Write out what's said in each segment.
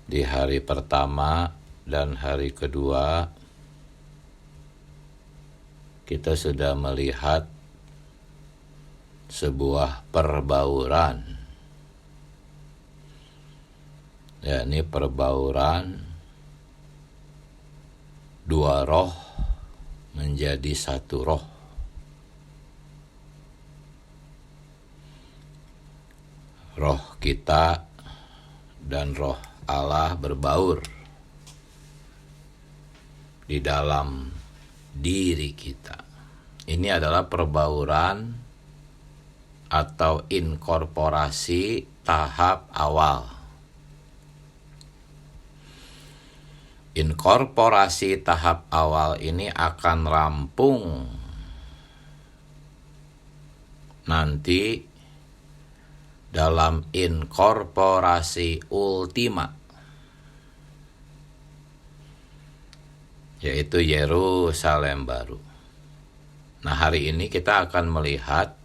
Di hari pertama dan hari kedua kita sudah melihat sebuah perbauran, yakni perbauran dua roh menjadi satu roh. Roh kita dan roh Allah berbaur di dalam diri kita. Ini adalah perbauran atau inkorporasi tahap awal. Inkorporasi tahap awal ini akan rampung nanti dalam inkorporasi ultima, yaitu Yerusalem baru. Nah, hari ini kita akan melihat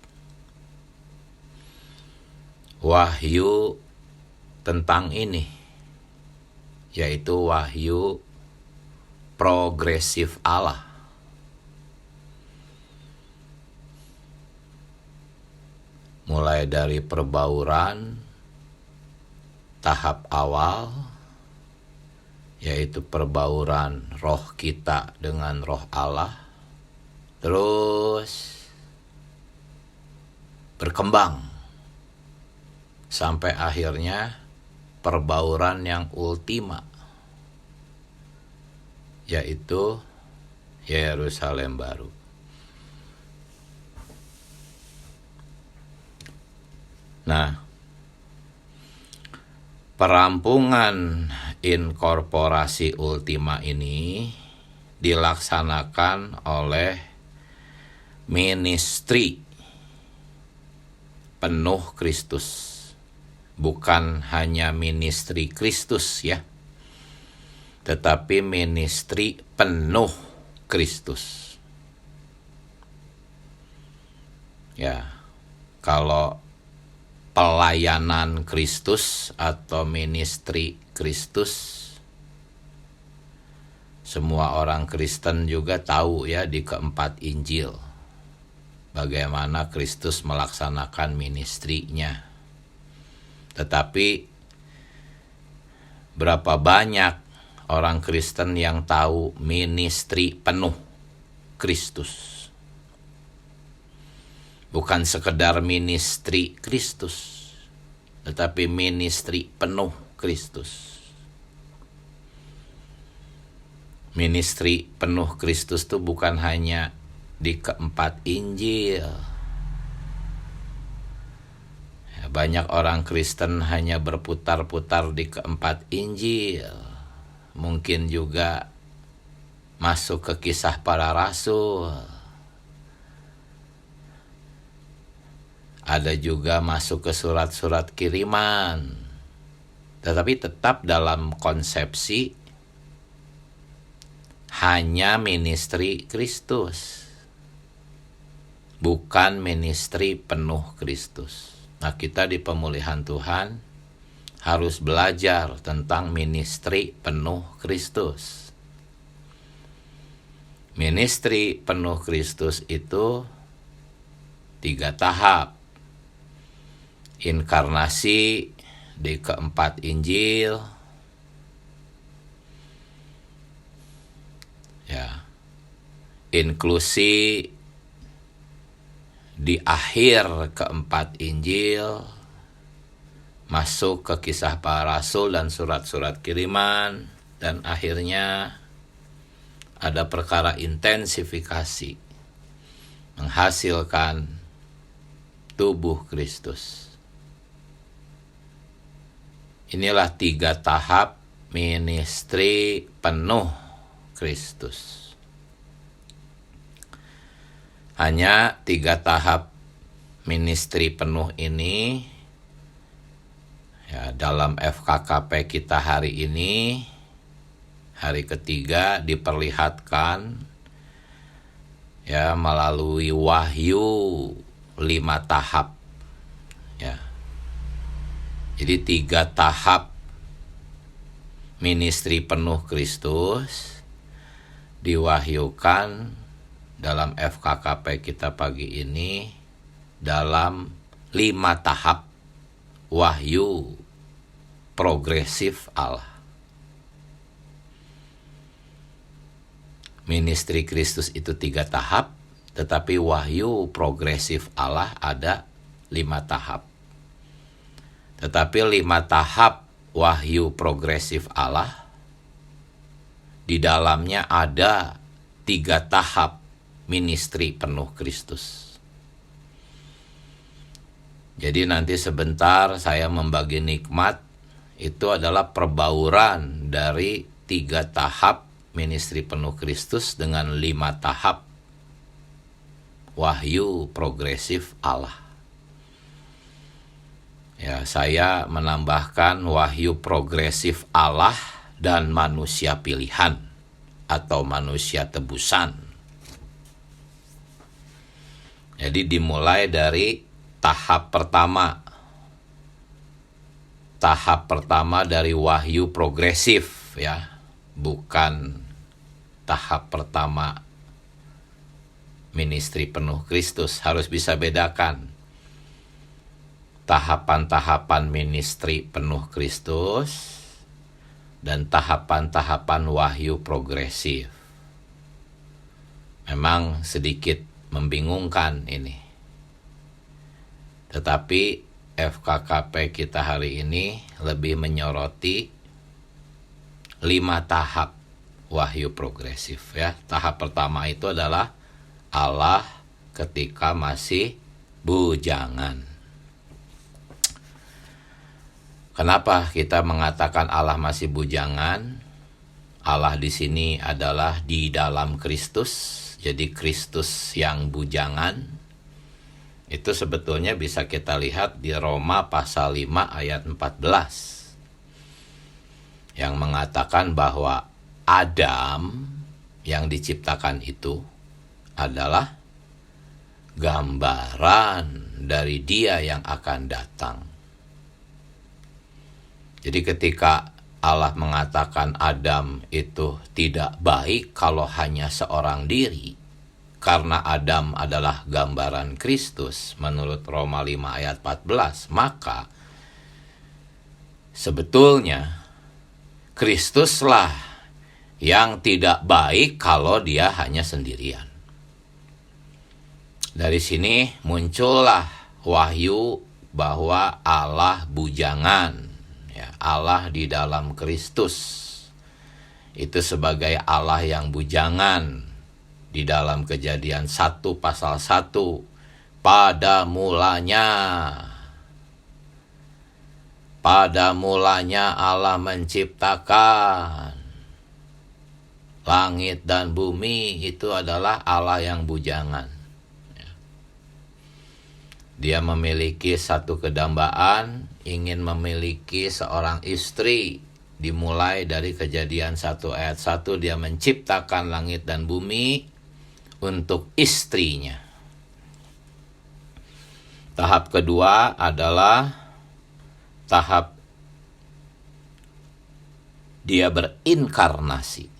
wahyu tentang ini, yaitu wahyu progresif Allah. Mulai dari perbauran tahap awal, yaitu perbauran roh kita dengan roh Allah, terus berkembang sampai akhirnya perbauran yang ultima, yaitu Yerusalem baru. Nah, perampungan inkorporasi ultima ini dilaksanakan oleh ministry penuh Kristus. Bukan hanya ministry Kristus ya, tetapi ministry penuh Kristus. Ya, kalau pelayanan Kristus atau ministry Kristus, semua orang Kristen juga tahu ya di keempat Injil bagaimana Kristus melaksanakan ministrinya. Tetapi berapa banyak orang Kristen yang tahu ministry penuh Kristus? Bukan sekedar ministry Kristus, tetapi ministry penuh Kristus. Ministry penuh Kristus itu bukan hanya di keempat Injil. Banyak orang Kristen hanya berputar-putar di keempat Injil. Mungkin juga masuk ke kisah para rasul. Ada juga masuk ke surat-surat kiriman. Tetapi tetap dalam konsepsi hanya ministry Kristus, bukan ministry penuh Kristus. Nah, kita di pemulihan Tuhan harus belajar tentang ministry penuh Kristus. Ministry penuh Kristus itu 3 tahap. Inkarnasi di keempat Injil, ya, inklusi di akhir keempat Injil, masuk ke kisah para rasul dan surat-surat kiriman, dan akhirnya ada perkara intensifikasi menghasilkan tubuh Kristus. Inilah 3 tahap ministry penuh Kristus. Hanya 3 tahap ministry penuh ini ya, dalam FKKP kita hari ini, hari ketiga, diperlihatkan ya melalui wahyu 5 tahap ya. Jadi 3 tahap ministri penuh Kristus diwahyukan dalam FKKP kita pagi ini dalam 5 tahap wahyu progresif Allah. Ministri Kristus itu 3 tahap, tetapi wahyu progresif Allah ada 5 tahap. Tetapi 5 tahap wahyu progresif Allah, di dalamnya ada 3 tahap ministri penuh Kristus. Jadi nanti sebentar saya membagi nikmat, itu adalah perbauran dari 3 tahap ministri penuh Kristus dengan 5 tahap wahyu progresif Allah. Ya, saya menambahkan wahyu progresif Allah dan manusia pilihan atau manusia tebusan. Jadi dimulai dari tahap pertama. Tahap pertama dari wahyu progresif, ya. Bukan tahap pertama ministri penuh Kristus. Harus bisa bedakan tahapan-tahapan ministri penuh Kristus dan tahapan-tahapan wahyu progresif. Memang sedikit membingungkan ini. Tetapi FKKP kita hari ini lebih menyoroti 5 tahap wahyu progresif, ya. Tahap pertama itu adalah Allah ketika masih bujangan. Kenapa kita mengatakan Allah masih bujangan? Allah di sini adalah di dalam Kristus. Jadi Kristus yang bujangan. Itu sebetulnya bisa kita lihat di Roma pasal 5 ayat 14. Yang mengatakan bahwa Adam yang diciptakan itu adalah gambaran dari Dia yang akan datang. Jadi ketika Allah mengatakan Adam itu tidak baik kalau hanya seorang diri, karena Adam adalah gambaran Kristus menurut Roma 5 ayat 14, maka sebetulnya Kristuslah yang tidak baik kalau dia hanya sendirian. Dari sini muncullah wahyu bahwa Allah bujangan, ya, Allah di dalam Kristus. Itu sebagai Allah yang bujangan di dalam Kejadian 1 pasal 1. Pada mulanya Allah menciptakan langit dan bumi. Itu adalah Allah yang bujangan. Dia memiliki satu kedambaan, ingin memiliki seorang istri. Dimulai dari Kejadian 1 ayat 1, dia menciptakan langit dan bumi untuk istrinya. Tahap kedua adalah tahap dia berinkarnasi.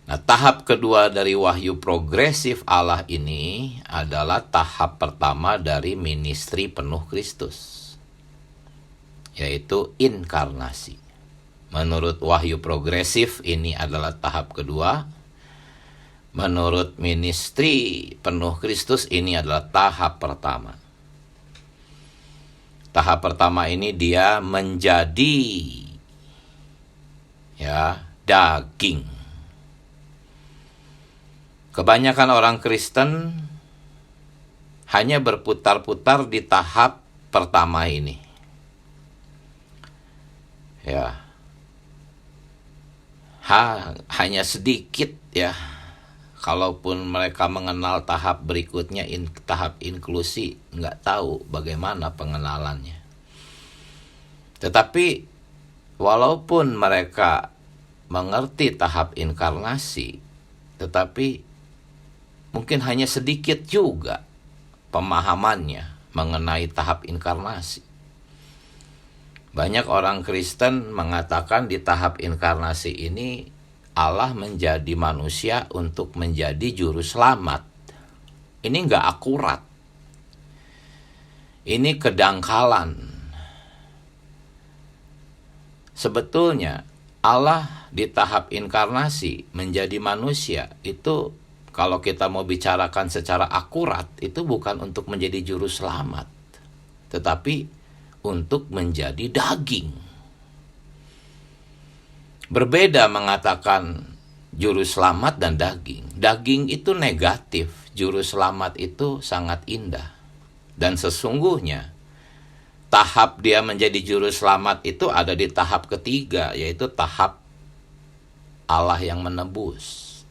Nah, tahap kedua dari wahyu progresif Allah ini adalah tahap pertama dari ministri penuh Kristus, yaitu inkarnasi. Menurut wahyu progresif ini adalah tahap kedua. Menurut ministri penuh Kristus ini adalah tahap pertama. Tahap pertama ini dia menjadi, ya, daging. Kebanyakan orang Kristen hanya berputar-putar di tahap pertama ini. Ya. Hanya sedikit, ya. Kalaupun mereka mengenal tahap berikutnya, tahap inklusi, nggak tahu bagaimana pengenalannya. Tetapi walaupun mereka mengerti tahap inkarnasi, tetapi mungkin hanya sedikit juga pemahamannya mengenai tahap inkarnasi. Banyak orang Kristen mengatakan di tahap inkarnasi ini Allah menjadi manusia untuk menjadi juru selamat. Ini nggak akurat. Ini kedangkalan. Sebetulnya Allah di tahap inkarnasi menjadi manusia itu, kalau kita mau bicarakan secara akurat, itu bukan untuk menjadi juru selamat, tetapi untuk menjadi daging. Berbeda mengatakan juru selamat dan daging. Daging itu negatif, juru selamat itu sangat indah. Dan sesungguhnya tahap dia menjadi juru selamat itu ada di tahap ketiga, yaitu tahap Allah yang menebus.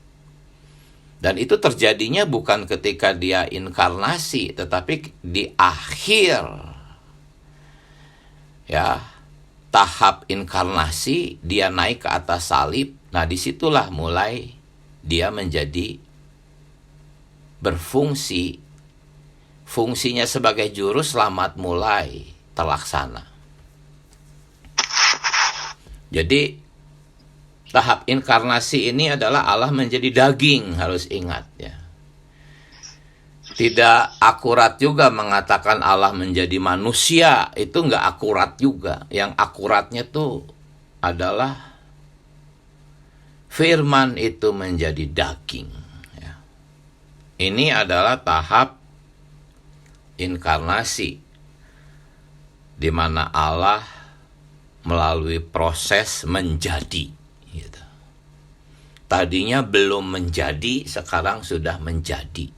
Dan itu terjadinya bukan ketika dia inkarnasi, tetapi di akhir tahap inkarnasi, dia naik ke atas salib. Nah, disitulah mulai dia menjadi berfungsi. Fungsinya sebagai juru selamat mulai terlaksana. Jadi tahap inkarnasi ini adalah Allah menjadi daging, harus ingat ya. Tidak akurat juga mengatakan Allah menjadi manusia, itu nggak akurat juga. Yang akuratnya tuh adalah firman itu menjadi daging ya. Ini adalah tahap inkarnasi, di mana Allah melalui proses menjadi gitu. Tadinya belum menjadi, sekarang sudah menjadi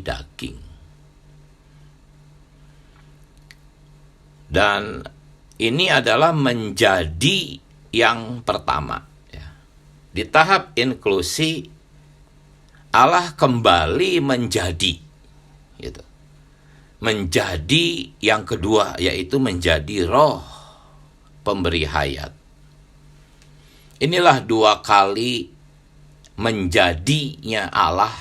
daging. Dan ini adalah menjadi yang pertama ya. Di tahap inklusi Allah kembali menjadi gitu. Menjadi yang kedua, yaitu menjadi roh pemberi hayat. Inilah dua kali menjadinya Allah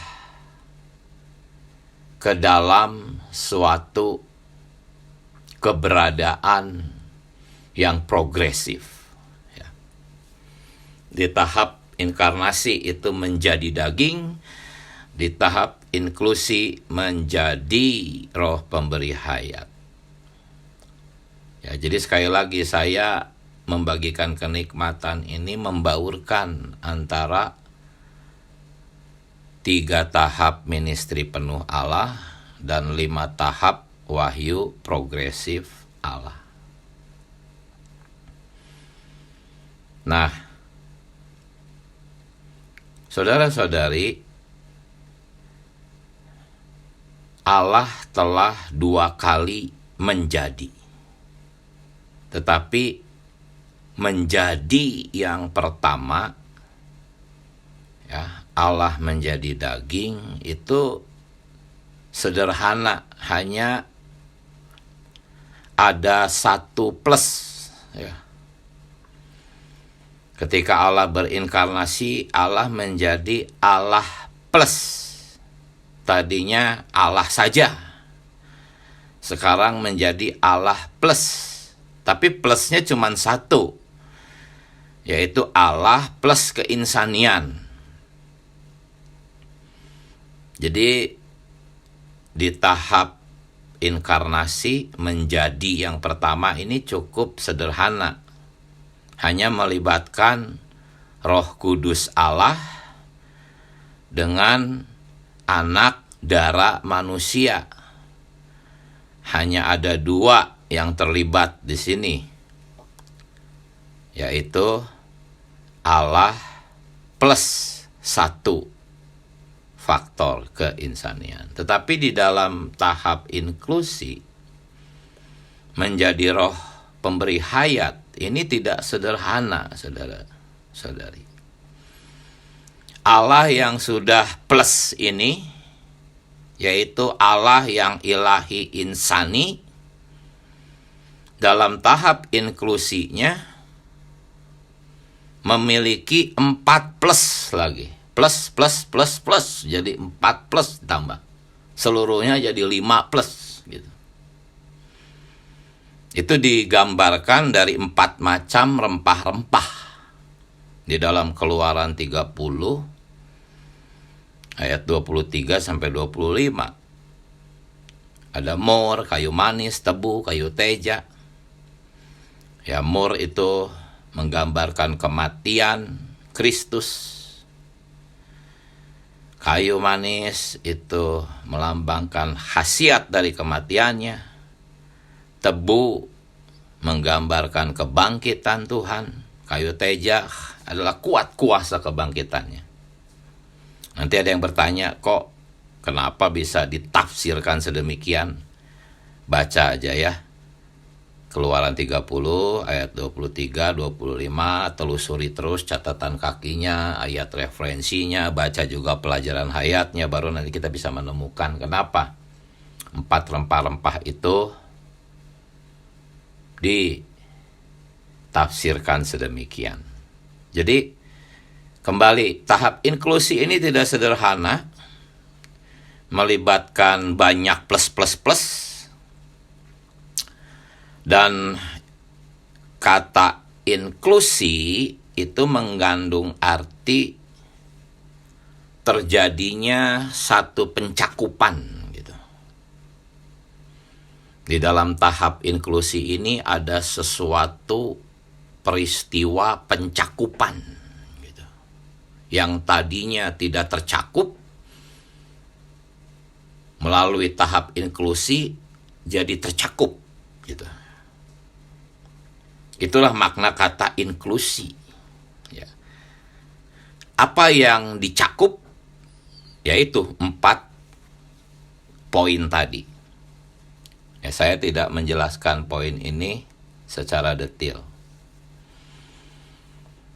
ke dalam suatu keberadaan yang progresif. Ya. Di tahap inkarnasi itu menjadi daging, di tahap inklusi menjadi roh pemberi hayat. Ya, jadi sekali lagi saya membagikan kenikmatan ini membaurkan antara 3 tahap ministry penuh Allah dan 5 tahap wahyu progresif Allah. Nah, saudara-saudari, Allah telah 2 kali menjadi. Tetapi menjadi yang pertama, ya, Allah menjadi daging itu sederhana, hanya ada 1 plus ya. Ketika Allah berinkarnasi, Allah menjadi Allah plus. Tadinya Allah saja, sekarang menjadi Allah plus. Tapi plusnya cuma 1, yaitu Allah plus keinsanian. Jadi di tahap inkarnasi menjadi yang pertama ini cukup sederhana, hanya melibatkan Roh Kudus Allah dengan anak darah manusia. Hanya ada 2 yang terlibat di sini, yaitu Allah plus 1 faktor keinsanian. Tetapi di dalam tahap inklusi menjadi roh pemberi hayat ini tidak sederhana, saudara-saudari. Allah yang sudah plus ini, yaitu Allah yang ilahi insani, dalam tahap inklusinya memiliki 4 plus lagi. Plus, plus, plus, plus. Jadi 4 plus tambah. Seluruhnya jadi 5 plus. Gitu. Itu digambarkan dari 4 macam rempah-rempah di dalam Keluaran 30 ayat 23 sampai 25. Ada mur, kayu manis, tebu, kayu teja. Ya, mur itu menggambarkan kematian Kristus. Kayu manis itu melambangkan khasiat dari kematiannya. Tebu menggambarkan kebangkitan Tuhan. Kayu teja adalah kuat kuasa kebangkitannya. Nanti ada yang bertanya, kok kenapa bisa ditafsirkan sedemikian? Baca aja ya. Keluaran 30 ayat 23, 25, telusuri terus catatan kakinya, ayat referensinya, baca juga pelajaran hayatnya, baru nanti kita bisa menemukan kenapa 4 rempah-rempah itu ditafsirkan sedemikian. Jadi kembali, tahap inklusi ini tidak sederhana, melibatkan banyak plus. Dan kata inklusi itu mengandung arti terjadinya satu pencakupan gitu. Di dalam tahap inklusi ini ada sesuatu peristiwa pencakupan gitu. Yang tadinya tidak tercakup melalui tahap inklusi jadi tercakup gitu. Itulah makna kata inklusi. Ya. Apa yang dicakup? Yaitu 4 poin tadi. Ya, saya tidak menjelaskan poin ini secara detail.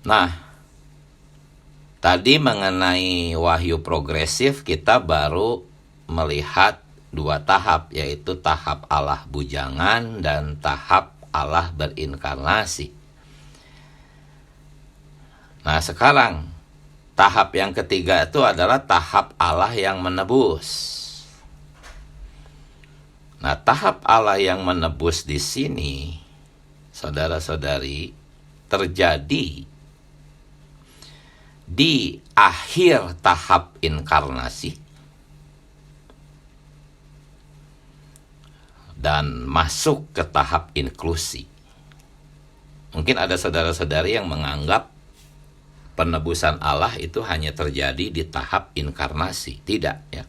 Nah, tadi mengenai wahyu progresif kita baru melihat 2 tahap, yaitu tahap Allah bujangan dan tahap Allah berinkarnasi. Nah, sekarang tahap yang ketiga itu adalah tahap Allah yang menebus. Nah, tahap Allah yang menebus di sini, saudara-saudari, terjadi di akhir tahap inkarnasi dan masuk ke tahap inklusi. Mungkin ada saudara-saudari yang menganggap penebusan Allah itu hanya terjadi di tahap inkarnasi. Tidak, ya.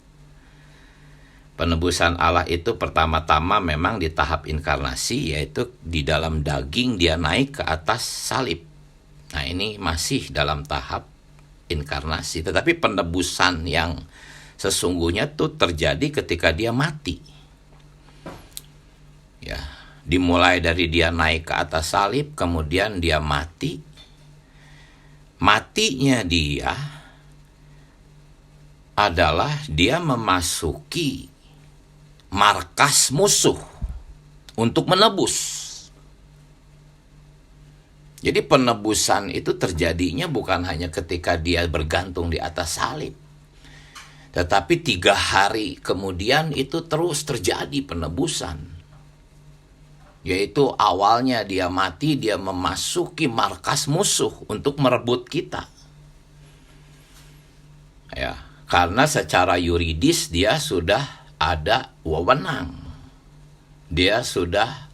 Penebusan Allah itu pertama-tama memang di tahap inkarnasi, yaitu di dalam daging dia naik ke atas salib. Nah, ini masih dalam tahap inkarnasi. Tetapi penebusan yang sesungguhnya itu terjadi ketika dia mati. Ya, dimulai dari dia naik ke atas salib, kemudian dia mati. Matinya dia adalah dia memasuki markas musuh untuk menebus. Jadi penebusan itu terjadinya bukan hanya ketika dia bergantung di atas salib, tetapi 3 hari kemudian itu terus terjadi penebusan. Yaitu awalnya dia mati, dia memasuki markas musuh untuk merebut kita. Ya, karena secara yuridis dia sudah ada wewenang. Dia sudah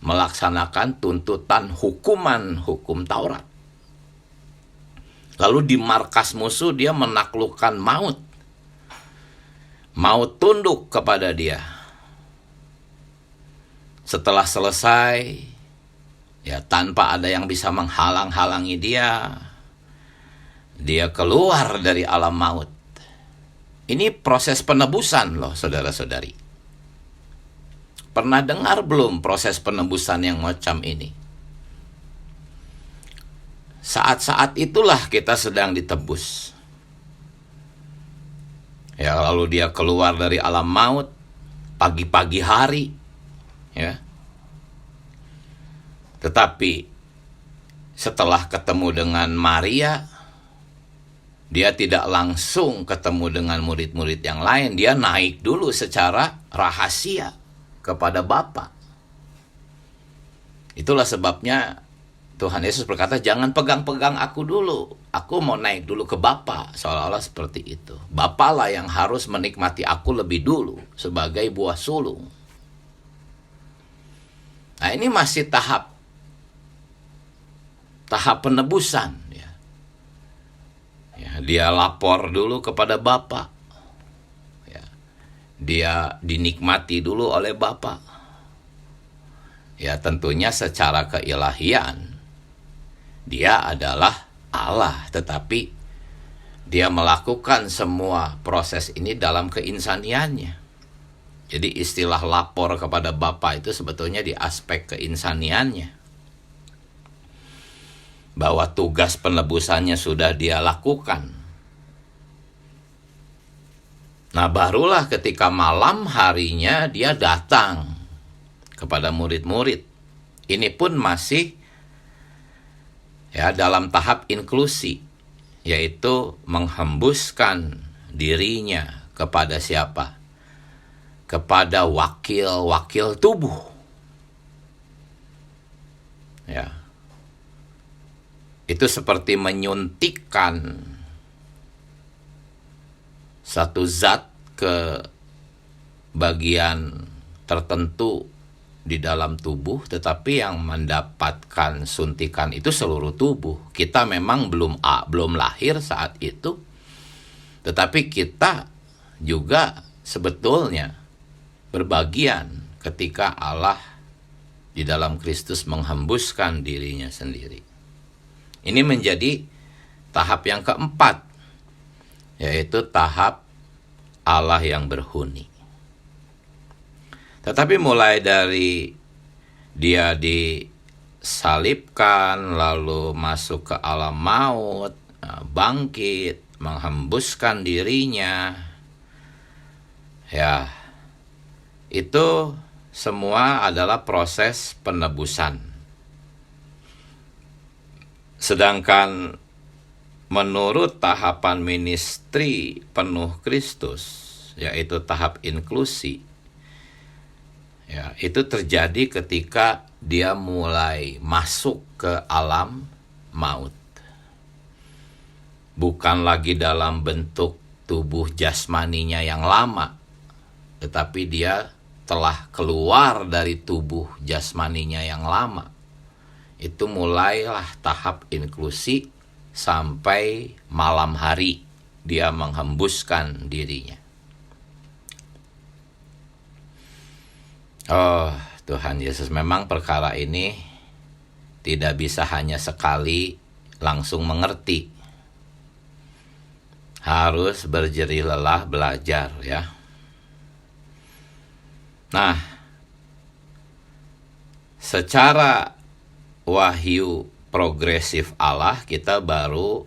melaksanakan tuntutan hukum Taurat. Lalu di markas musuh dia menaklukkan maut. Maut tunduk kepada dia. Setelah selesai, ya tanpa ada yang bisa menghalang-halangi dia keluar dari alam maut. Ini proses penebusan loh, saudara-saudari. Pernah dengar belum proses penebusan yang macam ini? Saat-saat itulah kita sedang ditebus. Ya, lalu dia keluar dari alam maut pagi-pagi hari. Ya. Tetapi setelah ketemu dengan Maria, dia tidak langsung ketemu dengan murid-murid yang lain. Dia naik dulu secara rahasia kepada Bapa. Itulah sebabnya Tuhan Yesus berkata, jangan pegang-pegang aku dulu. Aku mau naik dulu ke Bapa. Seolah-olah seperti itu. Bapa lah yang harus menikmati aku lebih dulu sebagai buah sulung. Nah, ini masih tahap penebusan. Ya, dia lapor dulu kepada Bapa. Ya, dia dinikmati dulu oleh Bapa. Ya, tentunya secara keilahian dia adalah Allah, tetapi dia melakukan semua proses ini dalam keinsaniannya. Jadi istilah lapor kepada Bapa itu sebetulnya di aspek keinsaniannya. Bahwa tugas penebusannya sudah dia lakukan. Nah, barulah ketika malam harinya dia datang kepada murid-murid. Ini pun masih dalam tahap inklusi, yaitu menghembuskan dirinya kepada siapa? Kepada wakil-wakil tubuh. Ya. Itu seperti menyuntikkan satu zat ke bagian tertentu di dalam tubuh, tetapi yang mendapatkan suntikan itu seluruh tubuh. Kita memang belum lahir saat itu, tetapi kita juga sebetulnya berbagian ketika Allah di dalam Kristus menghembuskan dirinya sendiri. Ini menjadi tahap yang keempat, yaitu tahap Allah yang berhuni. Tetapi mulai dari dia disalibkan, lalu masuk ke alam maut, bangkit, menghembuskan dirinya, ya, itu semua adalah proses penebusan. Sedangkan menurut tahapan ministry penuh Kristus, yaitu tahap inklusi, ya, itu terjadi ketika dia mulai masuk ke alam maut. Bukan lagi dalam bentuk tubuh jasmaninya yang lama, tetapi dia telah keluar dari tubuh jasmaninya yang lama. Itu mulailah tahap inklusi sampai malam hari dia menghembuskan dirinya. Oh, Tuhan Yesus, memang perkara ini tidak bisa hanya sekali langsung mengerti. Harus berjerih lelah belajar, ya. Nah, secara wahyu progresif Allah, kita baru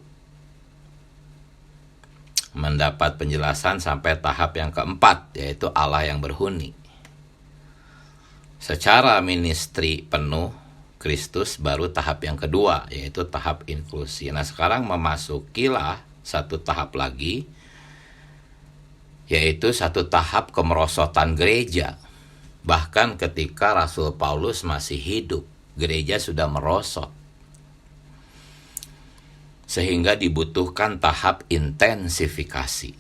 mendapat penjelasan sampai tahap yang keempat, yaitu Allah yang berhuni. Secara ministry penuh Kristus baru tahap yang kedua, yaitu tahap inklusi. Nah, sekarang memasukilah satu tahap lagi, yaitu satu tahap kemerosotan gereja. Bahkan ketika Rasul Paulus masih hidup, gereja sudah merosot. Sehingga dibutuhkan tahap intensifikasi.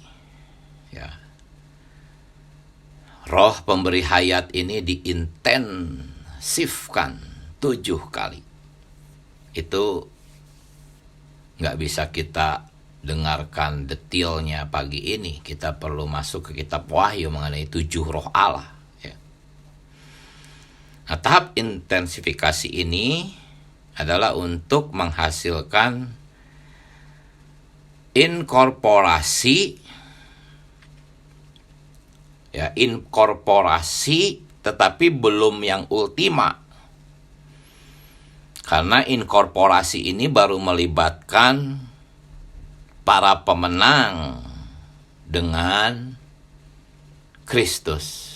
Ya. Roh pemberi hayat ini diintensifkan 7 kali. Itu nggak bisa kita dengarkan detailnya pagi ini. Kita perlu masuk ke kitab Wahyu mengenai 7 roh Allah. Ya. Nah, tahap intensifikasi ini adalah untuk menghasilkan inkorporasi, tetapi belum yang ultima. Karena inkorporasi ini baru melibatkan para pemenang dengan Kristus.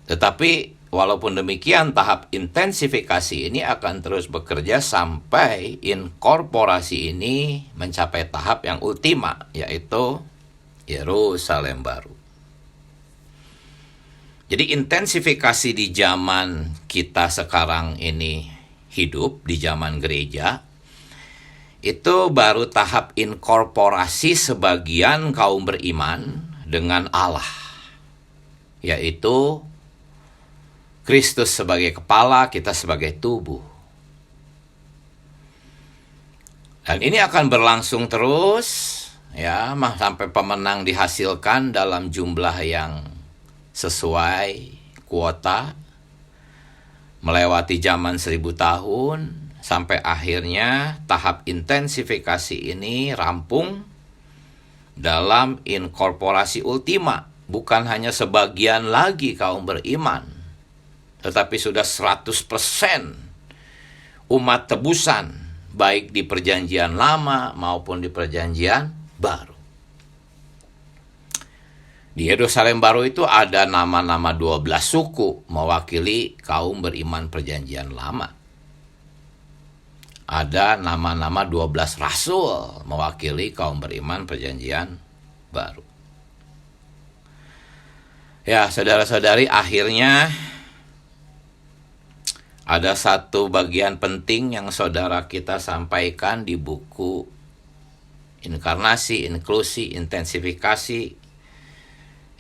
Tetapi walaupun demikian, tahap intensifikasi ini akan terus bekerja sampai inkorporasi ini mencapai tahap yang ultima, yaitu Yerusalem baru. Jadi intensifikasi di zaman kita sekarang ini hidup, di zaman gereja, itu baru tahap inkorporasi sebagian kaum beriman dengan Allah, yaitu Kristus sebagai kepala, kita sebagai tubuh. Dan ini akan berlangsung terus, ya, sampai pemenang dihasilkan dalam jumlah yang sesuai kuota, melewati zaman 1000 tahun, sampai akhirnya tahap intensifikasi ini rampung dalam inkorporasi ultima. Bukan hanya sebagian lagi kaum beriman, tetapi sudah 100% umat tebusan, baik di perjanjian lama maupun di perjanjian baru. Di Yerusalem baru itu ada nama-nama 12 suku mewakili kaum beriman perjanjian lama. Ada nama-nama 12 rasul mewakili kaum beriman perjanjian baru. Ya, saudara-saudari, akhirnya ada satu bagian penting yang saudara kita sampaikan di buku Inkarnasi, Inklusi, Intensifikasi,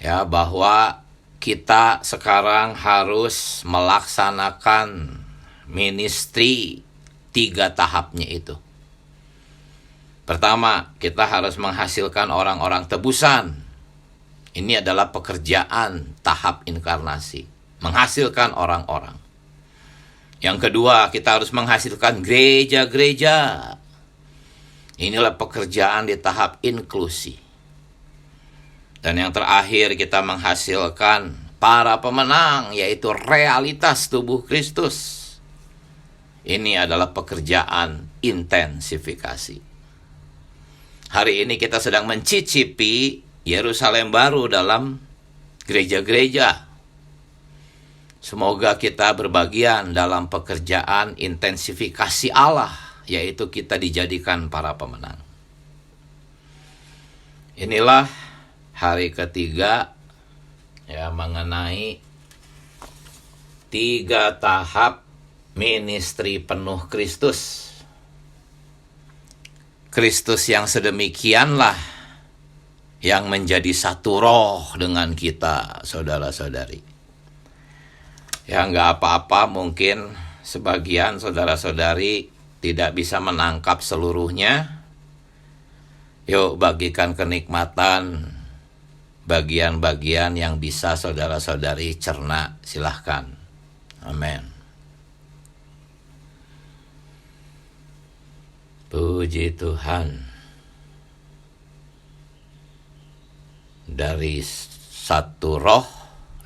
ya, bahwa kita sekarang harus melaksanakan ministry 3 tahapnya itu. Pertama, kita harus menghasilkan orang-orang tebusan. Ini adalah pekerjaan tahap inkarnasi, menghasilkan orang-orang. Yang kedua, kita harus menghasilkan gereja-gereja. Inilah pekerjaan di tahap inklusi. Dan yang terakhir, kita menghasilkan para pemenang, yaitu realitas tubuh Kristus. Ini adalah pekerjaan intensifikasi. Hari ini kita sedang mencicipi Yerusalem baru dalam gereja-gereja. Semoga kita berbagian dalam pekerjaan intensifikasi Allah, yaitu kita dijadikan para pemenang. Inilah hari ketiga, ya, mengenai 3 tahap ministry penuh Kristus. Kristus yang sedemikianlah yang menjadi satu roh dengan kita, saudara-saudari. Ya, nggak apa-apa, mungkin sebagian saudara-saudari tidak bisa menangkap seluruhnya. Yuk, bagikan kenikmatan bagian-bagian yang bisa saudara-saudari cerna, silahkan. Amin. Puji Tuhan. Dari satu roh,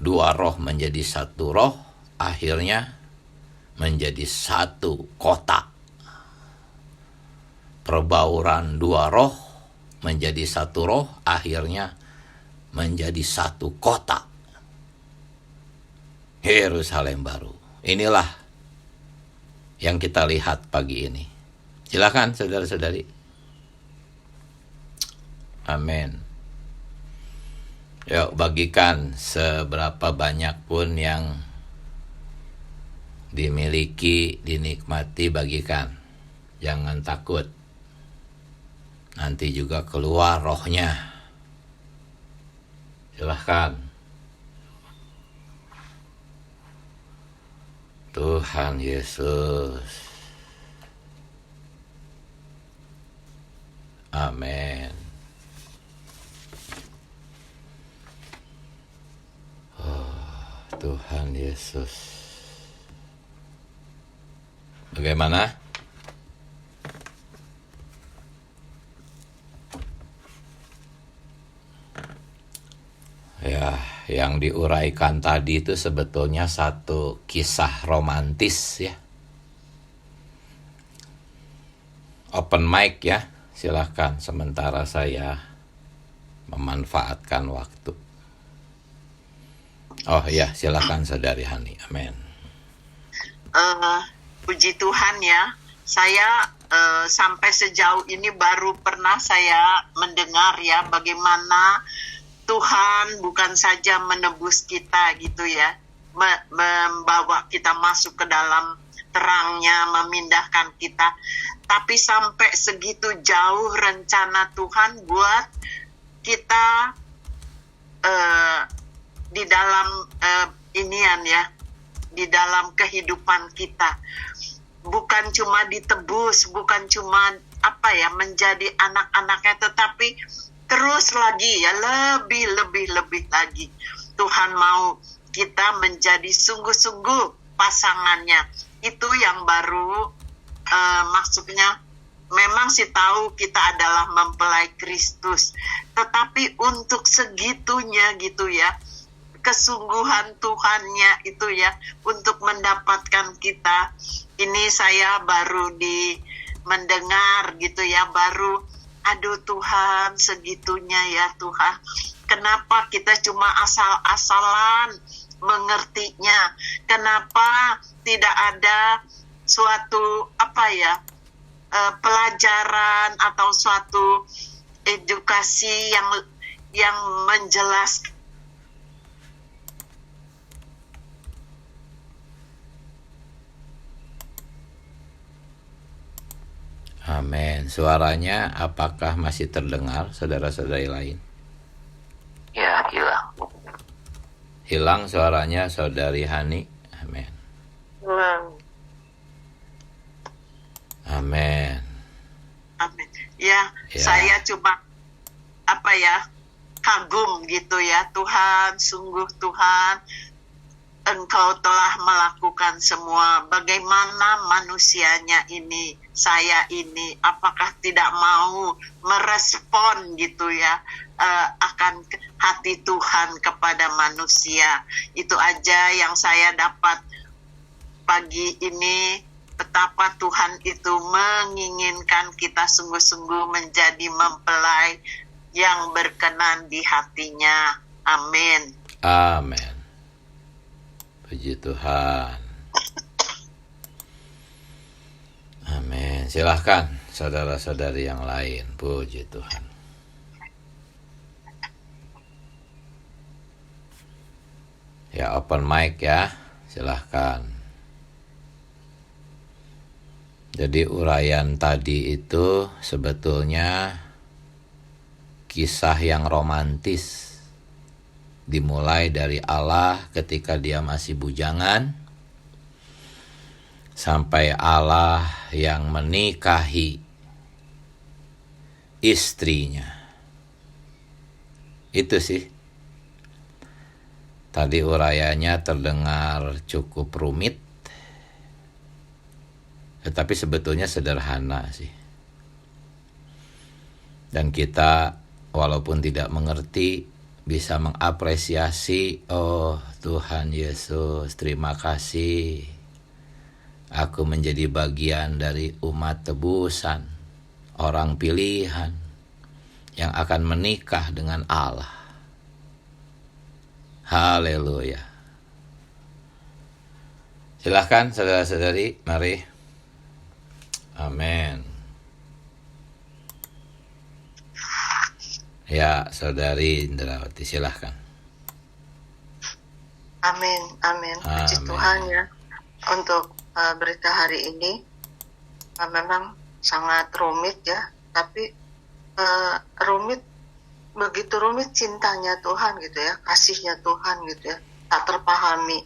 2 roh menjadi satu roh, akhirnya menjadi satu kota. Perbauran 2 roh menjadi satu roh, akhirnya menjadi satu kota. Yerusalem baru. Inilah yang kita lihat pagi ini. Silakan saudara-saudari. Amin. Yuk, bagikan seberapa banyak pun yang dimiliki, dinikmati, bagikan. Jangan takut. Nanti juga keluar rohnya. Silahkan. Tuhan Yesus. Amin. Tuhan Yesus. Bagaimana? Ya, yang diuraikan tadi itu sebetulnya satu kisah romantis, ya. Open mic, ya. Silahkan, sementara saya memanfaatkan waktu. Oh ya, silakan saudari Hani. Amin. Puji Tuhan, ya. Saya sampai sejauh ini baru pernah saya mendengar, ya, bagaimana Tuhan bukan saja menebus kita gitu ya, membawa kita masuk ke dalam terangnya, memindahkan kita, tapi sampai segitu jauh rencana Tuhan buat kita di dalam inian ya, di dalam kehidupan kita, bukan cuma ditebus, bukan cuma menjadi anak-anaknya, tetapi terus lagi ya, lebih lagi Tuhan mau kita menjadi sungguh-sungguh pasangannya. Itu yang baru, maksudnya memang sih tahu kita adalah mempelai Kristus, tetapi untuk segitunya gitu ya, kesungguhan Tuhannya itu ya, untuk mendapatkan kita, ini saya baru mendengar gitu ya, baru aduh Tuhan, segitunya ya Tuhan, kenapa kita cuma asal-asalan mengertinya, kenapa tidak ada suatu pelajaran atau suatu edukasi yang menjelaskan. Amin. Suaranya apakah masih terdengar, saudara-saudari lain? Ya, hilang. Hilang suaranya saudari Hani. Amin. Amin. Amin. Ya, saya cuma kagum gitu ya, Tuhan, sungguh Tuhan, Engkau telah melakukan semua. Bagaimana manusianya ini, saya ini, apakah tidak mau merespon gitu ya, akan hati Tuhan kepada manusia. Itu aja yang saya dapat pagi ini, betapa Tuhan itu menginginkan kita sungguh-sungguh menjadi mempelai yang berkenan di hatinya. Amin. Amin. Puji Tuhan. Amin. Silahkan saudara-saudari yang lain. Puji Tuhan. Ya, open mic ya. Silahkan. Jadi uraian tadi itu sebetulnya kisah yang romantis. Dimulai dari Allah ketika dia masih bujangan, sampai Allah yang menikahi istrinya. Itu sih. Tadi urayanya terdengar cukup rumit, tetapi sebetulnya sederhana sih. Dan kita walaupun tidak mengerti, bisa mengapresiasi, oh Tuhan Yesus, terima kasih. Aku menjadi bagian dari umat tebusan, orang pilihan yang akan menikah dengan Allah. Haleluya. Silahkan saudara-saudari, mari. Amin. Ya, saudari Indrawati, silahkan. Amin, amin. Puji Tuhan ya untuk berita hari ini. Memang sangat rumit ya, tapi begitu rumit cintanya Tuhan gitu ya, kasihnya Tuhan gitu ya, tak terpahami.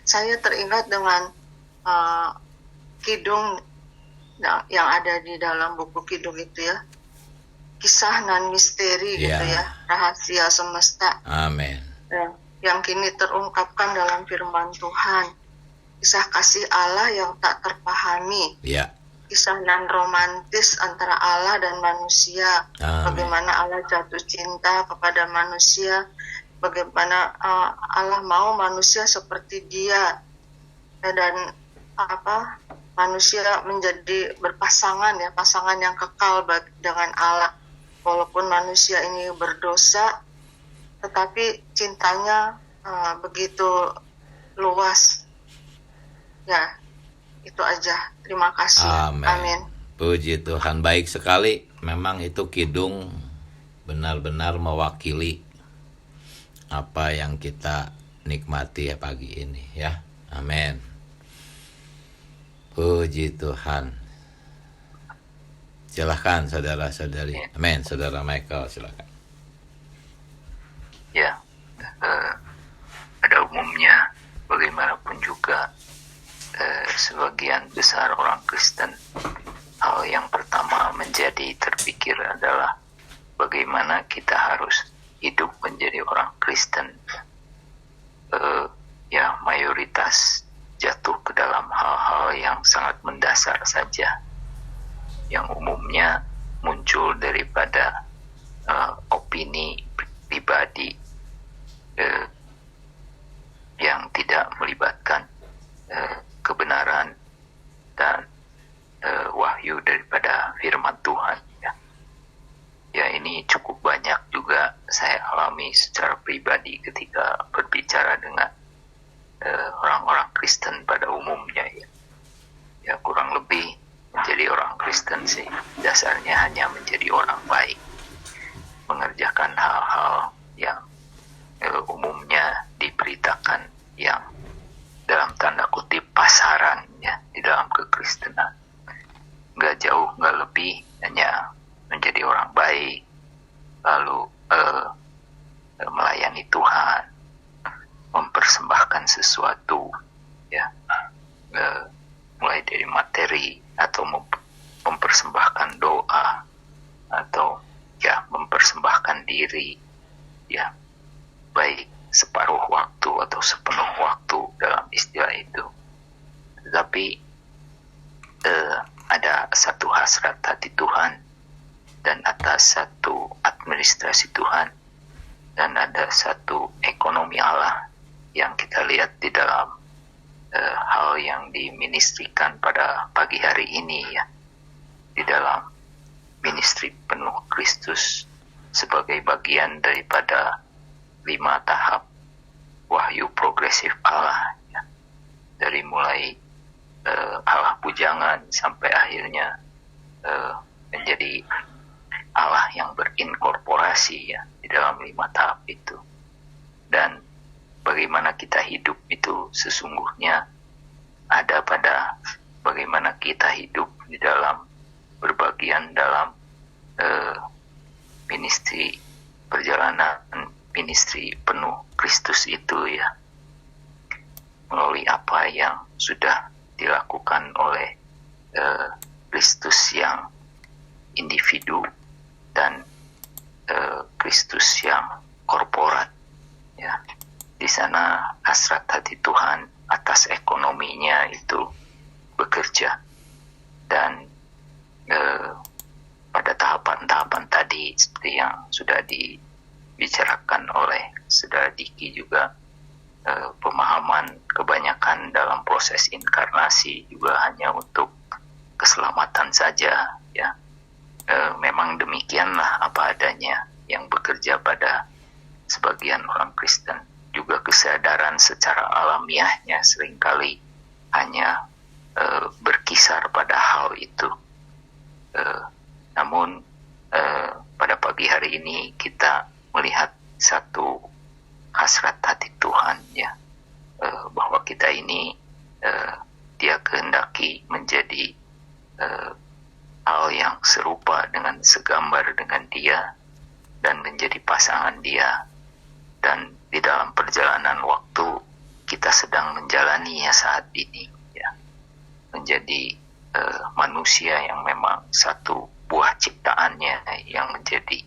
Saya teringat dengan kidung yang ada di dalam buku kidung itu ya, kisah nan misteri gitu ya, rahasia semesta. Amin. Yang kini terungkapkan dalam firman Tuhan, kisah kasih Allah yang tak terpahami. Kisah nan romantis antara Allah dan manusia. Amin. Bagaimana Allah jatuh cinta kepada manusia, bagaimana Allah mau manusia seperti Dia, dan manusia menjadi berpasangan ya, pasangan yang kekal dengan Allah. Walaupun manusia ini berdosa, tetapi cintanya begitu luas. Ya, itu aja. Terima kasih. Amin. Amin. Puji Tuhan, baik sekali. Memang itu kidung benar-benar mewakili apa yang kita nikmati ya pagi ini ya. Amin. Puji Tuhan. Silahkan saudara-saudari. Amin. Saudara Michael, silahkan. Ya, pada umumnya bagaimanapun juga sebagian besar orang Kristen, hal yang pertama menjadi terpikir adalah bagaimana kita harus hidup menjadi orang Kristen. Ya, mayoritas jatuh ke dalam hal-hal yang sangat mendasar saja, yang umumnya muncul daripada opini pribadi yang tidak melibatkan kebenaran dan wahyu daripada firman Tuhan. Ya, ini cukup banyak juga saya alami secara pribadi ketika berbicara dengan orang-orang Kristen pada umumnya. Ya, kurang lebih menjadi orang Kristen sih dasarnya hanya menjadi orang baik, mengerjakan hal-hal yang umumnya diberitakan yang dalam tanda kutip pasaran ya di dalam kekristenan. Nggak jauh, nggak lebih, hanya menjadi orang baik, lalu melayani Tuhan, mempersembahkan sesuatu ya, mulai dari materi atau mempersembahkan doa atau ya mempersembahkan diri ya, baik separuh waktu atau sepenuh waktu dalam istilah itu. Tetapi ada satu hasrat hati Tuhan dan atas satu administrasi Tuhan dan ada satu ekonomi Allah yang kita lihat di dalam hal yang diministrikan pada pagi hari ini ya, di dalam ministri penuh Kristus sebagai bagian daripada 5 tahap wahyu progresif Allah ya. Dari mulai Allah bujangan sampai akhirnya menjadi Allah yang berinkorporasi ya di dalam 5 tahap itu. Dan bagaimana kita hidup itu sesungguhnya ada pada bagaimana kita hidup di dalam berbagian dalam ministri perjalanan ministri penuh Kristus itu ya, melalui apa yang sudah dilakukan oleh Kristus yang individu dan Kristus yang korporat ya. Di sana hasrat hati Tuhan atas ekonominya itu bekerja, dan pada tahapan-tahapan tadi seperti yang sudah dibicarakan oleh Saudara Diki juga, pemahaman kebanyakan dalam proses inkarnasi juga hanya untuk keselamatan saja ya. Memang demikianlah apa adanya yang bekerja pada sebagian orang Kristen. Juga kesadaran secara alamiahnya seringkali hanya berkisar pada hal itu. Namun pada pagi hari ini kita melihat satu hasrat hati Tuhan ya, bahwa kita ini Dia kehendaki menjadi hal yang serupa dengan segambar dengan Dia dan menjadi pasangan Dia. Dan di dalam perjalanan waktu kita sedang menjalani ya saat ini ya, menjadi manusia yang memang satu buah ciptaannya yang menjadi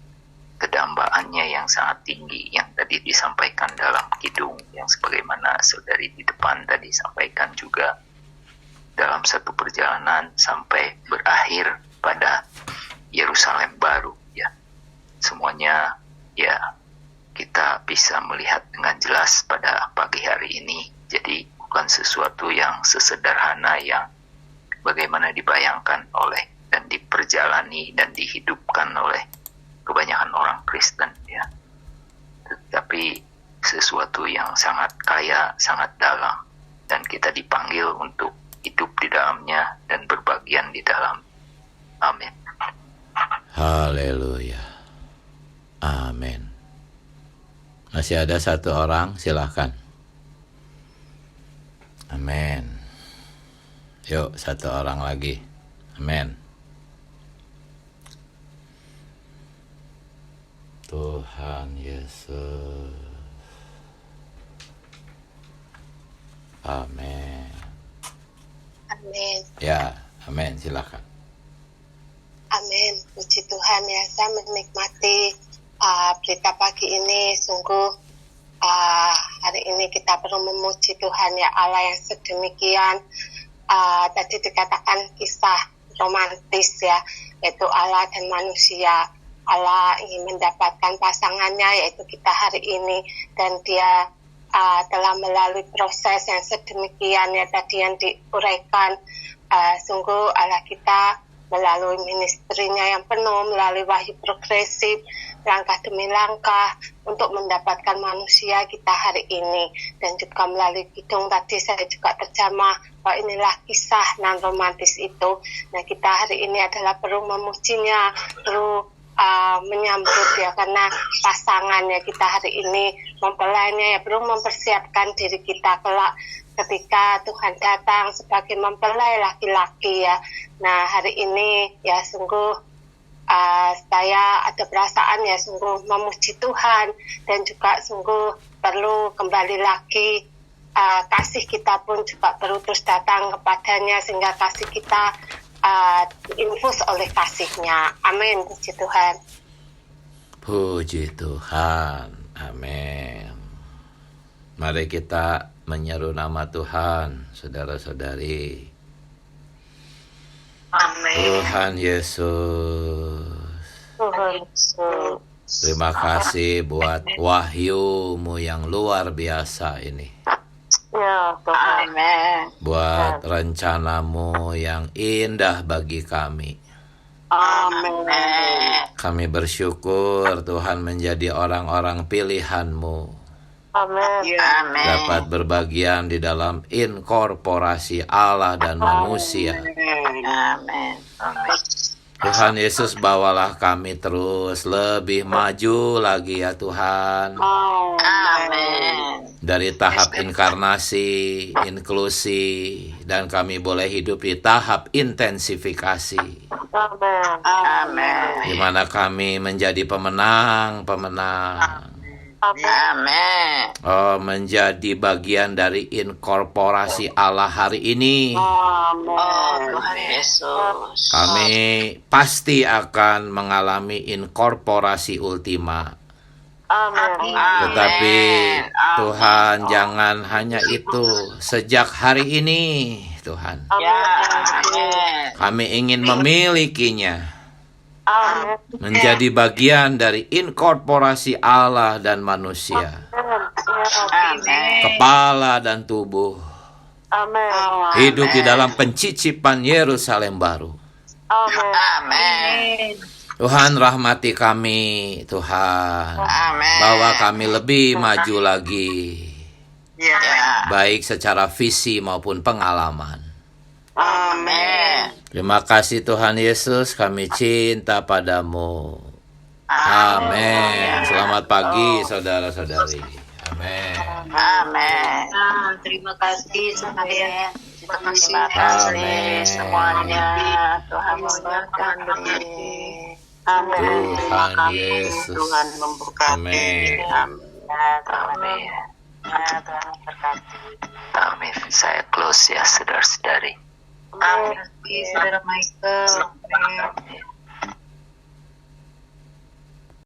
kedambaannya yang sangat tinggi, yang tadi disampaikan dalam kidung, yang sebagaimana saudari di depan tadi sampaikan juga, dalam satu perjalanan sampai berakhir pada Yerusalem baru ya. Semuanya ya kita bisa melihat dengan jelas pada pagi hari ini. Jadi bukan sesuatu yang sesederhana yang bagaimana dibayangkan oleh dan diperjalani dan dihidupkan oleh kebanyakan orang Kristen ya. Tetapi sesuatu yang sangat kaya, sangat dalam, dan kita dipanggil untuk hidup di dalamnya dan berbagian di dalam. Amin. Haleluya. Amin. Masih ada satu orang, silahkan. Amin. Yuk, satu orang lagi. Amin. Tuhan Yesus. Amin. Amin. Ya, amin, silakan. Amin. Puji Tuhan ya, saya menikmati berita pagi ini. Sungguh hari ini kita perlu memuji Tuhan ya, Allah yang sedemikian. Tadi dikatakan kisah romantis ya, yaitu Allah dan manusia. Allah ingin mendapatkan pasangannya, yaitu kita hari ini, dan dia telah melalui proses yang sedemikian ya tadi yang diuraikan. Sungguh Allah kita melalui ministrinya yang penuh, melalui wahyu progresif, langkah demi langkah untuk mendapatkan manusia kita hari ini. Dan juga melalui Kidung tadi saya juga terjemah bahwa inilah kisah non romantis itu. Nah, kita hari ini adalah perlu memujinya, perlu menyambut ya, karena pasangannya kita hari ini mempelainya ya, perlu mempersiapkan diri kita kelak ketika Tuhan datang sebagai mempelai laki-laki ya. Nah, hari ini ya sungguh saya ada perasaan ya sungguh memuji Tuhan, dan juga sungguh perlu kembali lagi kasih kita pun juga perlu terus datang kepadanya, sehingga kasih kita diinfus oleh kasih-Nya. Amin. Puji Tuhan. Puji Tuhan. Amin. Mari kita menyeru nama Tuhan, saudara-saudari. Amin. Tuhan Yesus. Tuhan Yesus. Terima kasih buat wahyu-Mu yang luar biasa ini. Ya, Tuhan. Amin. Buat rencana-Mu yang indah bagi kami. Amin. Kami bersyukur Tuhan menjadi orang-orang pilihan-Mu. Amin. Amin. Dapat berbagian di dalam inkorporasi Allah dan manusia. Amin. Tuhan Yesus, bawalah kami terus lebih maju lagi ya Tuhan. Amin. Dari tahap inkarnasi, inklusi, dan kami boleh hidup di tahap intensifikasi. Amin. Di mana kami menjadi pemenang. Amin. Oh, menjadi bagian dari inkorporasi Allah hari ini. Oh, Tuhan Yesus. Kami pasti akan mengalami inkorporasi ultima. Amin. Tetapi Tuhan, jangan hanya itu. Sejak hari ini, Tuhan, Amin. kami ingin memilikinya. Amin. Menjadi bagian dari inkorporasi Allah dan manusia. Amin. Kepala dan tubuh. Amin. Hidup di dalam pencicipan Yerusalem baru. Amin. Amin. Tuhan, rahmati kami, Tuhan. Amin. Bawa kami lebih maju lagi. Ya. Baik secara visi maupun pengalaman. Amin. Terima kasih Tuhan Yesus, kami cinta padamu. Amin. Selamat pagi saudara-saudari. Amin. Amin. Terima kasih semuanya. Terima kasih Amin. Semuanya Tuhan memberkati. Amin. Tuhan Yesus. Tuhan memberkati. Amin. Amin. Amin. Saya close ya, saudara-saudari. Amin. Saudara Michael. Amin.